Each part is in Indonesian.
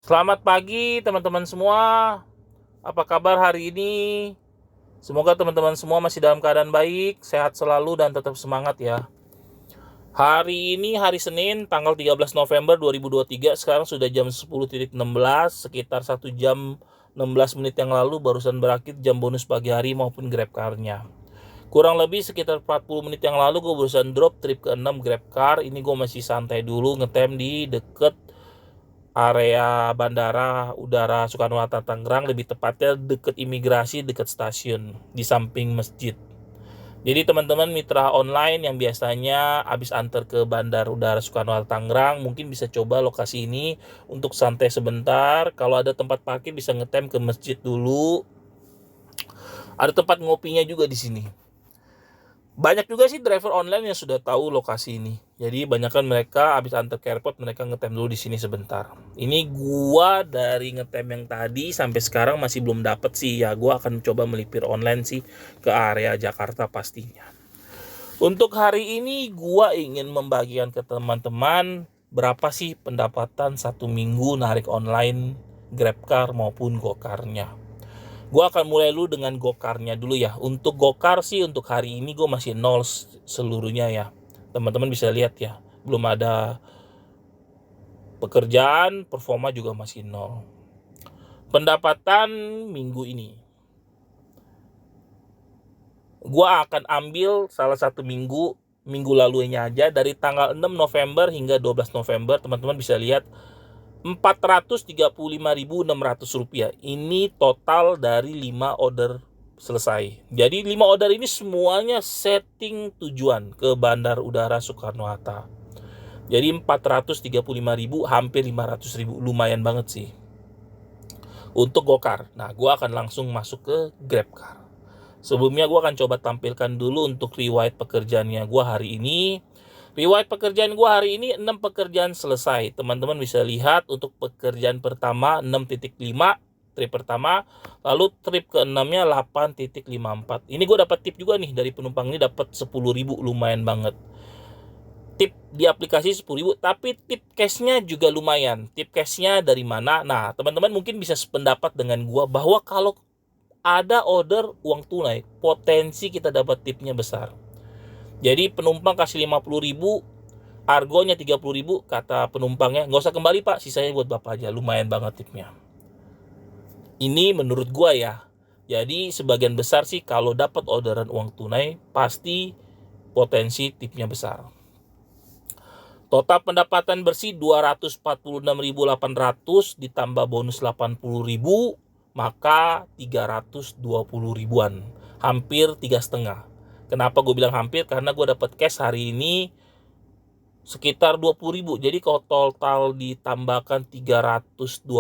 Selamat pagi teman-teman semua. Apa kabar hari ini? Semoga teman-teman semua masih dalam keadaan baik, sehat selalu dan tetap semangat ya. Hari ini hari Senin tanggal 13 November 2023. Sekarang sudah jam 10.16, sekitar 1 jam 16 menit yang lalu barusan berakhir jam bonus pagi hari maupun GrabCar-nya. Kurang lebih sekitar 40 menit yang lalu gue barusan drop trip ke-6 GrabCar. Ini gue masih santai dulu ngetem di deket area Bandara Udara Soekarno-Hatta Tangerang, lebih tepatnya deket imigrasi, deket stasiun, di samping masjid. Jadi teman-teman mitra online yang biasanya habis antar ke Bandara Udara Soekarno-Hatta Tangerang mungkin bisa coba lokasi ini untuk santai sebentar. Kalau ada tempat parkir bisa ngetem ke masjid dulu. Ada tempat ngopinya juga di sini. Banyak juga sih driver online yang sudah tahu lokasi ini. Jadi banyakkan mereka habis antar ke airport mereka ngetem dulu di sini sebentar. Ini gua dari ngetem yang tadi sampai sekarang masih belum dapet sih ya. Gua akan coba melipir online sih ke area Jakarta pastinya. Untuk hari ini gua ingin membagikan ke teman-teman berapa sih pendapatan satu minggu narik online GrabCar maupun GoCar-nya. Gue akan mulai dulu dengan Gokarnya dulu ya. Untuk Gokar sih untuk hari ini gue masih nol seluruhnya ya. Teman-teman bisa lihat ya. Belum ada pekerjaan, performa juga masih nol. Pendapatan minggu ini. Gue akan ambil salah satu minggu lalunya aja. Dari tanggal 6 November hingga 12 November. Teman-teman bisa lihat Rp435.600. Ini total dari 5 order selesai. Jadi 5 order ini semuanya setting tujuan ke Bandar Udara Soekarno-Hatta. Jadi 435.000 hampir 500.000, lumayan banget sih. Untuk Gokar. Nah, gue akan langsung masuk ke GrabCar. Sebelumnya gue akan coba tampilkan dulu untuk riwayat pekerjaannya gue hari ini. Riwayat pekerjaan gue hari ini 6 pekerjaan selesai. Teman-teman bisa lihat untuk pekerjaan pertama 6.5 trip pertama, lalu trip ke-6-nya 8.54. Ini gue dapat tip juga nih dari penumpang ini, dapat 10.000, lumayan banget. Tip di aplikasi 10.000, tapi tip cashnya juga lumayan. Tip cashnya dari mana? Nah, teman-teman mungkin bisa sependapat dengan gue bahwa kalau ada order uang tunai, potensi kita dapat tipnya besar. Jadi penumpang kasih 50.000, argonya 30.000, kata penumpangnya, nggak usah kembali pak, sisanya buat bapak aja. Lumayan banget tipnya. Ini menurut gua ya. Jadi sebagian besar sih kalau dapat orderan uang tunai pasti potensi tipnya besar. Total pendapatan bersih 246.800 ditambah bonus 80.000, maka 320 ribuan, hampir 3,5. Kenapa gue bilang hampir? Karena gue dapat cash hari ini sekitar 20.000. Jadi kalau total ditambahkan 326.800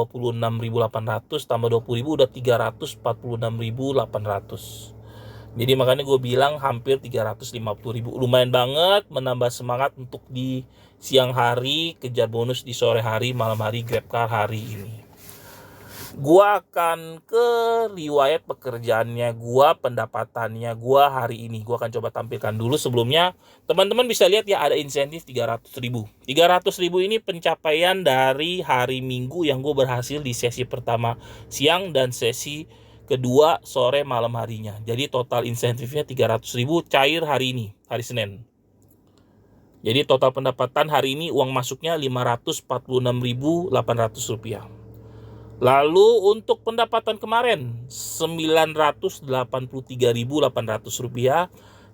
tambah 20.000 udah 346.800. Jadi makanya gue bilang hampir 350.000. Lumayan banget, menambah semangat untuk di siang hari, kejar bonus di sore hari, malam hari, GrabCar hari ini. Gua akan ke riwayat pekerjaannya gua, pendapatannya gua hari ini. Gua akan coba tampilkan dulu. Sebelumnya teman-teman bisa lihat ya, ada insentif 300.000. 300.000 ini pencapaian dari hari Minggu yang gua berhasil di sesi pertama siang dan sesi kedua sore malam harinya. Jadi total insentifnya 300.000 cair hari ini, hari Senin. Jadi total pendapatan hari ini uang masuknya Rp546.800. Lalu untuk pendapatan kemarin Rp983.800.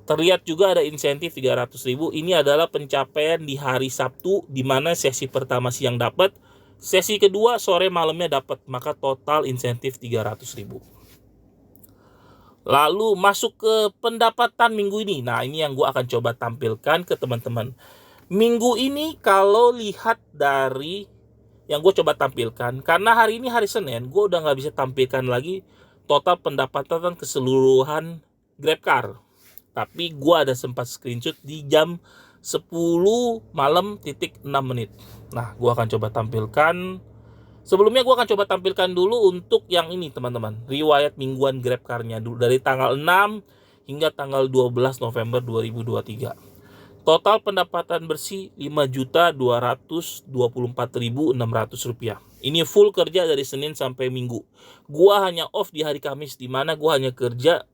Terlihat juga ada insentif 300.000. Ini adalah pencapaian di hari Sabtu, di mana sesi pertama siang dapat, sesi kedua sore malamnya dapat, maka total insentif 300.000. Lalu masuk ke pendapatan minggu ini. Nah, ini yang gue akan coba tampilkan ke teman-teman. Minggu ini kalau lihat dari yang gue coba tampilkan, karena hari ini hari Senin, gue udah gak bisa tampilkan lagi total pendapatan keseluruhan GrabCar. Tapi gue ada sempat screenshot di jam 10 malam titik 6 menit. Nah, gue akan coba tampilkan. Sebelumnya gue akan coba tampilkan dulu untuk yang ini teman-teman, riwayat mingguan GrabCar-nya dulu dari tanggal 6 hingga tanggal 12 November 2023. Total pendapatan bersih Rp5.224.600. Ini full kerja dari Senin sampai Minggu. Gua hanya off di hari Kamis, di mana gua hanya kerja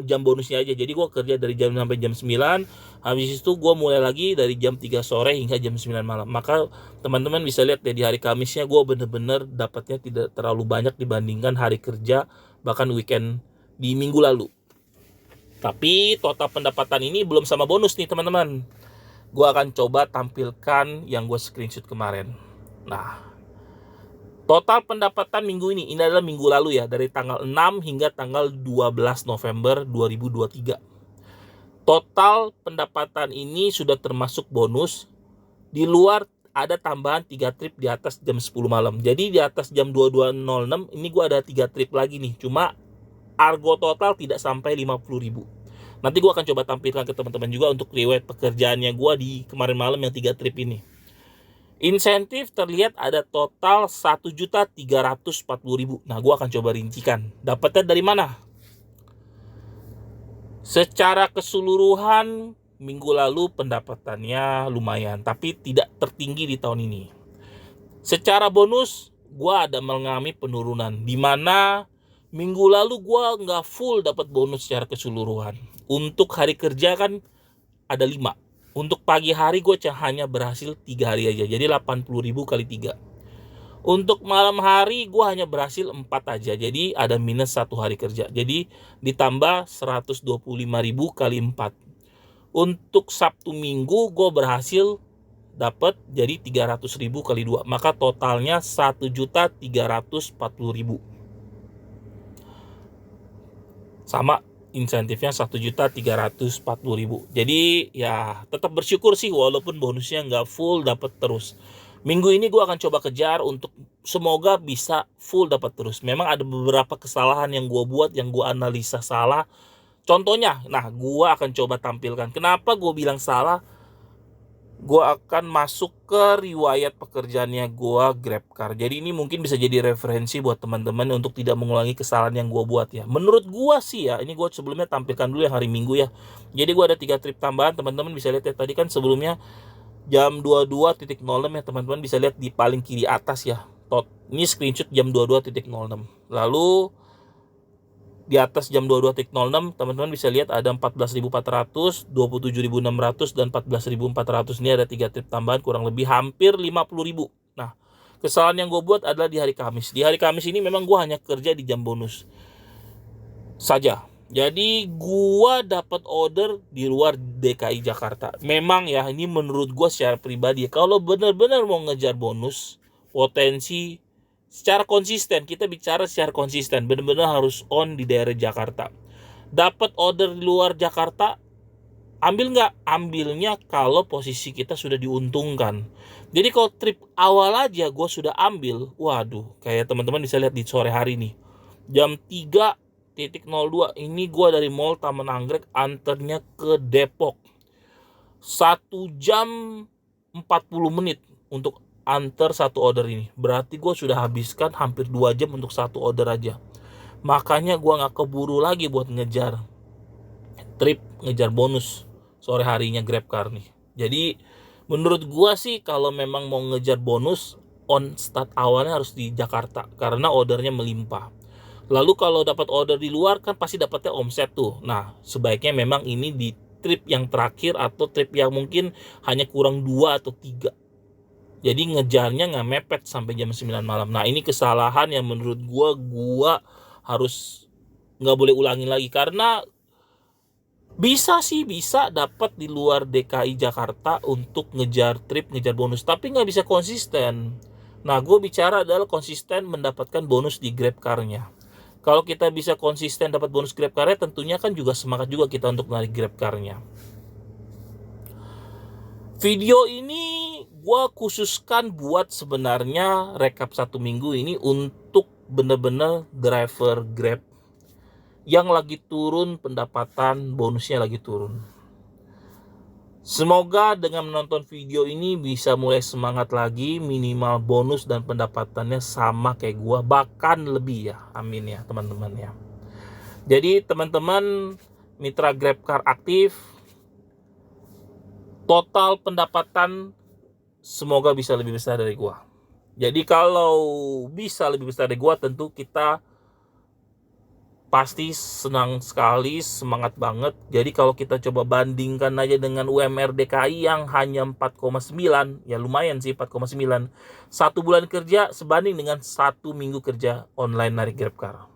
jam bonusnya aja. Jadi gua kerja dari jam sampai jam 9. Habis itu gua mulai lagi dari jam 3 sore hingga jam 9 malam. Maka teman-teman bisa lihat deh, di hari Kamisnya gua bener-bener dapatnya tidak terlalu banyak dibandingkan hari kerja bahkan weekend di minggu lalu. Tapi total pendapatan ini belum sama bonus nih teman-teman. Gue akan coba tampilkan yang gue screenshot kemarin. Nah, total pendapatan minggu ini adalah minggu lalu ya, dari tanggal 6 hingga tanggal 12 November 2023. Total pendapatan ini sudah termasuk bonus. Di luar ada tambahan 3 trip di atas jam 10 malam. Jadi di atas jam 22.06 ini gue ada 3 trip lagi nih. Cuma argo total tidak sampai 50.000. Nanti gue akan coba tampilkan ke teman-teman juga untuk riwayat pekerjaannya gue di kemarin malam yang 3 trip ini. Insentif terlihat ada total 1.340.000. Nah, gue akan coba rincikan. Dapatnya dari mana? Secara keseluruhan minggu lalu pendapatannya lumayan, tapi tidak tertinggi di tahun ini. Secara bonus, gue ada mengalami penurunan, di mana minggu lalu gue nggak full dapat bonus secara keseluruhan. Untuk hari kerja kan ada 5. Untuk pagi hari gue hanya berhasil 3 hari aja. Jadi 80.000 kali 3. Untuk malam hari gue hanya berhasil 4 aja. Jadi ada minus 1 hari kerja. Jadi ditambah 125.000 kali 4. Untuk Sabtu Minggu gue berhasil dapat jadi 300.000 kali 2. Maka totalnya 1.340.000. Sama insentifnya 1.340.000. Jadi ya tetap bersyukur sih walaupun bonusnya nggak full dapat terus. Minggu ini gue akan coba kejar untuk semoga bisa full dapat terus. Memang ada beberapa kesalahan yang gue buat, yang gue analisa salah. Contohnya, nah gue akan coba tampilkan. Kenapa gue bilang salah? Gue akan masuk ke riwayat pekerjaannya gue GrabCar. Jadi ini mungkin bisa jadi referensi buat teman-teman untuk tidak mengulangi kesalahan yang gue buat ya. Menurut gue sih ya, ini gue sebelumnya tampilkan dulu yang hari Minggu ya. Jadi gue ada 3 trip tambahan, teman-teman bisa lihat ya. Tadi kan sebelumnya jam 22.06 ya, teman-teman bisa lihat di paling kiri atas ya. Ini screenshot jam 22.06. Lalu di atas jam 22.06 teman-teman bisa lihat ada 14.400, 27.600 dan 14.400. Ini ada 3 trip tambahan, kurang lebih hampir 50.000. Nah, kesalahan yang gue buat adalah di hari Kamis. Di hari Kamis ini memang gue hanya kerja di jam bonus saja. Jadi gue dapat order di luar DKI Jakarta. Memang ya, ini menurut gue secara pribadi, kalau benar-benar mau ngejar bonus, potensi secara konsisten, kita bicara secara konsisten, benar-benar harus on di daerah Jakarta. Dapat order di luar Jakarta, ambil nggak? Ambilnya kalau posisi kita sudah diuntungkan. Jadi kalau trip awal aja gue sudah ambil, waduh, kayak teman-teman bisa lihat di sore hari nih, jam 3.02 ini gue dari Mall Taman Anggrek anternya ke Depok. 1 jam 40 menit untuk antar satu order ini. Berarti gue sudah habiskan hampir 2 jam untuk satu order aja. Makanya gue gak keburu lagi buat ngejar trip, ngejar bonus sore harinya GrabCar nih. Jadi menurut gue sih kalau memang mau ngejar bonus, on start awalnya harus di Jakarta, karena ordernya melimpah. Lalu kalau dapat order di luar kan pasti dapatnya omset tuh. Nah, sebaiknya memang ini di trip yang terakhir atau trip yang mungkin hanya kurang 2 atau 3. Jadi ngejarnya nggak mepet sampai jam 9 malam. Nah, ini kesalahan yang menurut gua harus nggak boleh ulangin lagi, karena bisa dapat di luar DKI Jakarta untuk ngejar trip, ngejar bonus, tapi nggak bisa konsisten. Nah, gue bicara adalah konsisten mendapatkan bonus di GrabCar-nya. Kalau kita bisa konsisten dapat bonus GrabCar-nya, tentunya kan juga semangat juga kita untuk narik GrabCar-nya. Video ini gue khususkan buat sebenarnya rekap 1 minggu ini untuk bener-bener driver Grab yang lagi turun pendapatan, bonusnya lagi turun. Semoga dengan menonton video ini bisa mulai semangat lagi, minimal bonus dan pendapatannya sama kayak gue, bahkan lebih ya. Amin ya teman-teman ya. Jadi teman-teman mitra GrabCar aktif, total pendapatan semoga bisa lebih besar dari gua. Jadi kalau bisa lebih besar dari gua, tentu kita pasti senang sekali, semangat banget. Jadi kalau kita coba bandingkan aja dengan UMR DKI yang hanya 4,9, ya lumayan sih 4,9. 1 bulan kerja sebanding dengan 1 minggu kerja online narik GrabCar.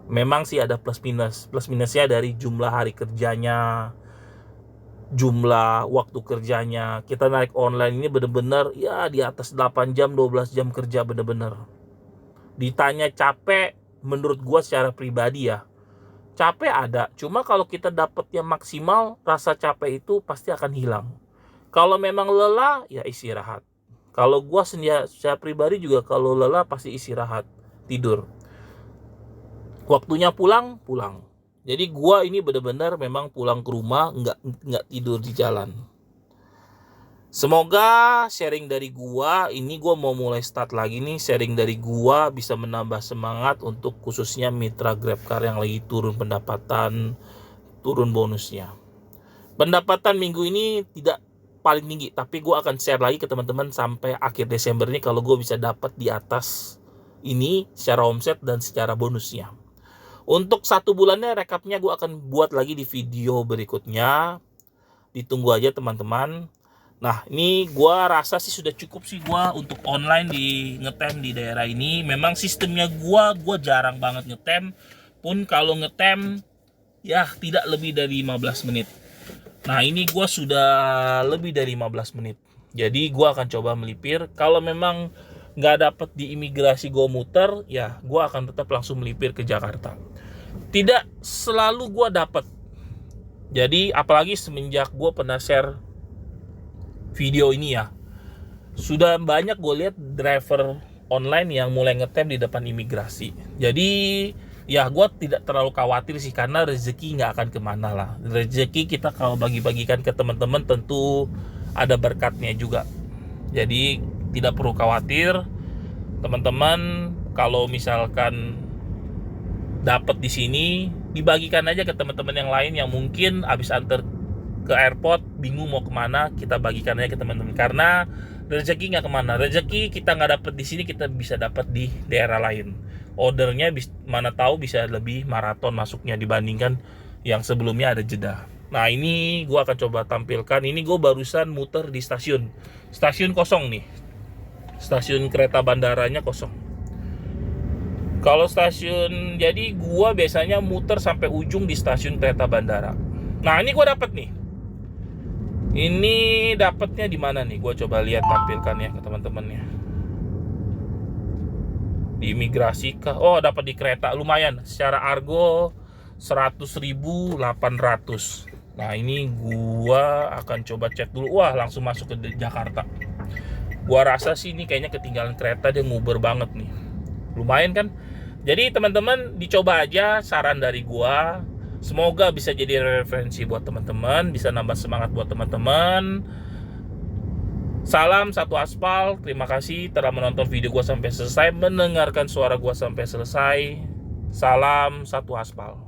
Memang sih ada plus minus. Plus minusnya dari jumlah hari kerjanya, jumlah waktu kerjanya. Kita narik online ini bener-bener ya di atas 8 jam, 12 jam kerja bener-bener. Ditanya capek, menurut gua secara pribadi ya, capek ada. Cuma kalau kita dapet yang maksimal, rasa capek itu pasti akan hilang. Kalau memang lelah, ya istirahat. Kalau gua secara pribadi juga kalau lelah pasti istirahat, tidur. Waktunya pulang. Jadi gua ini benar-benar memang pulang ke rumah, nggak tidur di jalan. Semoga sharing dari gua ini, gua mau mulai start lagi nih, sharing dari gua bisa menambah semangat untuk khususnya mitra GrabCar yang lagi turun pendapatan, turun bonusnya. Pendapatan minggu ini tidak paling tinggi, tapi gua akan share lagi ke teman-teman sampai akhir Desember ini kalau gua bisa dapat di atas ini secara omset dan secara bonusnya. Untuk 1 bulannya rekapnya gue akan buat lagi di video berikutnya. Ditunggu aja teman-teman. Nah ini gue rasa sih sudah cukup sih gue untuk online di ngetem di daerah ini. Memang sistemnya gue jarang banget ngetem. Pun kalau ngetem ya tidak lebih dari 15 menit. Nah ini gue sudah lebih dari 15 menit. Jadi gue akan coba melipir. Kalau memang nggak dapet di imigrasi gue muter, ya gue akan tetap langsung melipir ke Jakarta. Tidak selalu gue dapet. Jadi apalagi semenjak gue pernah share video ini ya, sudah banyak gue lihat driver online yang mulai ngetem di depan imigrasi. Jadi ya gue tidak terlalu khawatir sih, karena rezeki nggak akan kemana lah. Rezeki kita kalau bagi-bagikan ke teman-teman tentu ada berkatnya juga. Jadi tidak perlu khawatir teman-teman. Kalau misalkan dapat di sini, dibagikan aja ke teman-teman yang lain yang mungkin habis antar ke airport bingung mau kemana, kita bagikan aja ke teman-teman. Karena rezeki nggak kemana, rezeki kita nggak dapat di sini kita bisa dapat di daerah lain. Ordernya mana tahu bisa lebih maraton masuknya dibandingkan yang sebelumnya ada jeda. Nah ini gue akan coba tampilkan. Ini gue barusan muter di stasiun kosong nih, stasiun kereta bandaranya kosong. Kalau stasiun, jadi gua biasanya muter sampai ujung di stasiun kereta bandara. Nah ini gua dapat nih. Ini dapatnya di mana nih? Gua coba lihat, tampilkan ya ke teman-temannya. Di imigrasi kah? Oh dapat di kereta, lumayan. Secara argo 100.800. Nah ini gua akan coba cek dulu. Wah langsung masuk ke Jakarta. Gua rasa sih ini kayaknya ketinggalan kereta, dia nguber banget nih. Lumayan kan? Jadi teman-teman dicoba aja saran dari gua. Semoga bisa jadi referensi buat teman-teman, bisa nambah semangat buat teman-teman. Salam satu aspal. Terima kasih telah menonton video gua sampai selesai, mendengarkan suara gua sampai selesai. Salam satu aspal.